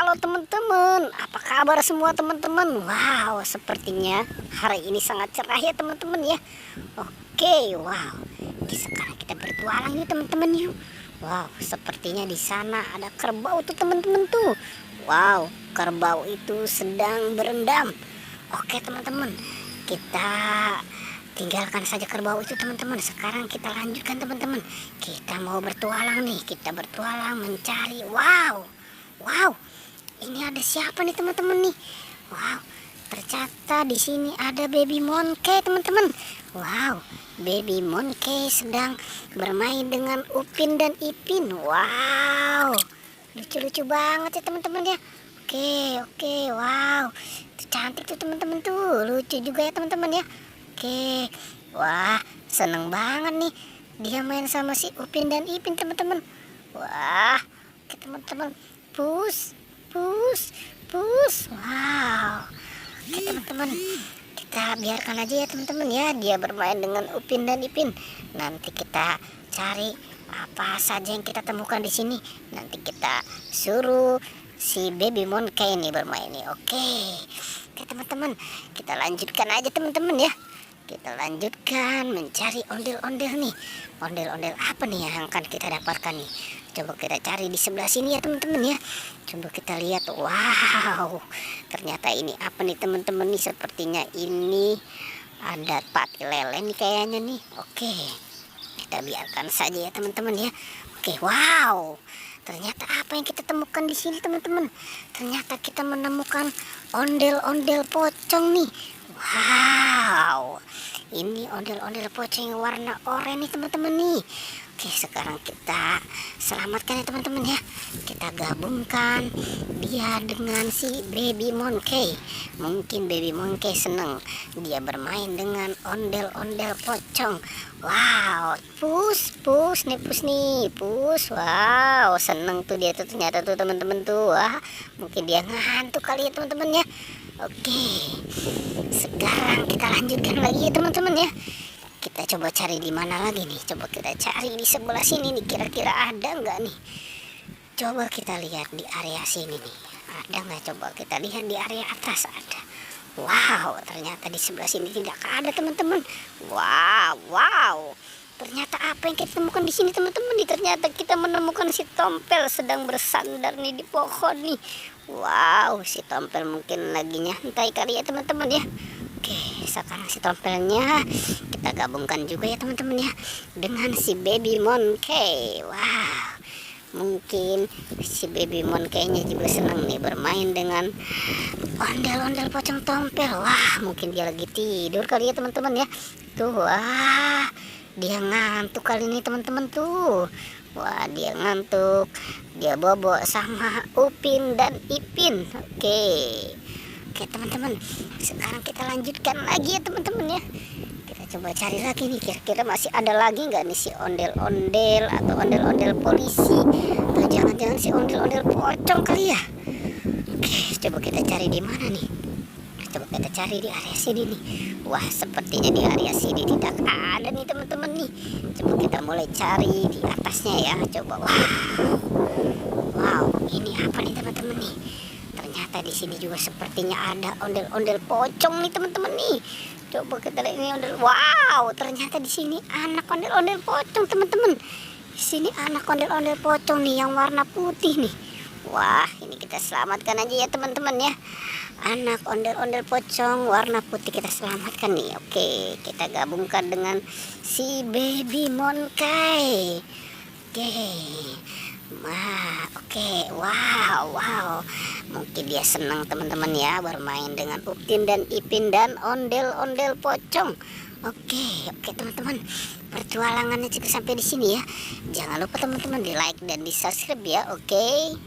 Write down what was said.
Halo teman-teman, apa kabar semua teman-teman? Wow, sepertinya hari ini sangat cerah ya teman-teman ya. Oke, wow. Sekarang kita bertualang yuk teman-teman yuk. Wow, sepertinya di sana ada kerbau tuh teman-teman tuh. Wow, kerbau itu sedang berendam. Oke teman-teman, kita tinggalkan saja kerbau itu teman-teman. Sekarang kita lanjutkan teman-teman. Kita mau bertualang nih, kita bertualang mencari. Wow, ini ada siapa nih teman-teman nih? Wow, ternyata di sini ada baby monkey teman-teman. Wow, baby monkey sedang bermain dengan Upin dan Ipin. Wow, lucu-lucu banget ya teman-teman ya. Oke, wow, itu cantik tuh teman-teman tuh, lucu juga ya teman-teman ya. Oke, wah, seneng banget nih dia main sama si Upin dan Ipin teman-teman. Wah, oke teman-teman. Pus. Wow. Oke teman-teman, kita biarkan aja ya teman-teman ya, dia bermain dengan Upin dan Ipin. Nanti kita cari apa saja yang kita temukan di sini. Nanti kita suruh si baby monkey ini bermain nih. Oke teman-teman, kita lanjutkan aja teman-teman ya. Kita lanjutkan mencari ondel-ondel nih. Ondel-ondel apa nih yang akan kita dapatkan nih? Coba kita cari di sebelah sini ya teman-teman ya. Coba kita lihat. Wow, ternyata ini apa nih teman-teman nih? Sepertinya ini ada pati lele nih kayaknya nih. Oke, kita biarkan saja ya teman-teman ya. Oke, wow. Ternyata apa yang kita temukan di sini teman-teman? Ternyata kita menemukan ondel-ondel pocong nih. Wow, ini ondel-ondel pocong yang warna oranye nih teman-teman nih. Oke, sekarang kita selamatkan ya teman-teman ya. Kita gabungkan dia dengan si baby monkey. Mungkin baby monkey seneng dia bermain dengan ondel-ondel pocong. Wow, pus nih. Wow, seneng tuh dia tuh ternyata tuh teman-teman tuh. Wah, mungkin dia ngantuk kali ya teman-teman ya. Oke, sekarang kita lanjutkan lagi ya teman-teman ya. Kita coba cari di mana lagi nih. Coba kita cari di sebelah sini nih. Kira-kira ada nggak nih? Coba kita lihat di area sini nih. Ada nggak? Coba kita lihat di area atas ada. Wow, ternyata di sebelah sini tidak ada teman-teman. Wow. Ternyata apa yang kita temukan di sini teman-teman? Ternyata kita menemukan si Tompel sedang bersandar nih di pohon nih. Wow, si Tompel mungkin lagi nyantai kali ya teman-teman ya. Oke, sekarang si Tompelnya kita gabungkan juga ya teman-teman ya dengan si baby monkey. Wah, mungkin si baby monkey-nya juga senang nih bermain dengan ondel-ondel pocong Tompel. Wah, mungkin dia lagi tidur kali ya teman-teman ya. Tuh, wah, dia ngantuk kali ini teman-teman tuh. Wah, dia ngantuk. Dia bobok sama Upin dan Ipin. Oke teman-teman, sekarang kita lanjutkan lagi ya teman-teman ya. Kita coba cari lagi nih, kira-kira masih ada lagi nggak nih si ondel-ondel atau ondel-ondel polisi, atau jangan-jangan si ondel-ondel pocong kali ya. Oke, coba kita cari di mana nih. Coba kita cari di area sini nih. Wah, sepertinya di area sini tidak ada nih teman-teman nih. Coba kita mulai cari di atasnya ya. Coba, wow, ini apa nih teman-teman nih? Ternyata di sini juga sepertinya ada ondel-ondel pocong nih teman-teman nih. Coba kita lihat ini ondel. Wow, ternyata di sini anak ondel-ondel pocong teman-teman. Di sini anak ondel-ondel pocong nih yang warna putih nih. Wah, ini kita selamatkan aja ya teman-teman ya. Anak ondel-ondel pocong warna putih kita selamatkan nih. Oke, kita gabungkan dengan si baby monkey. Wow. Mungkin dia senang teman-teman ya bermain dengan Upin dan Ipin dan ondel-ondel pocong. Oke teman-teman, pertualangannya cukup sampai di sini ya. Jangan lupa teman-teman di like dan di subscribe ya. Oke.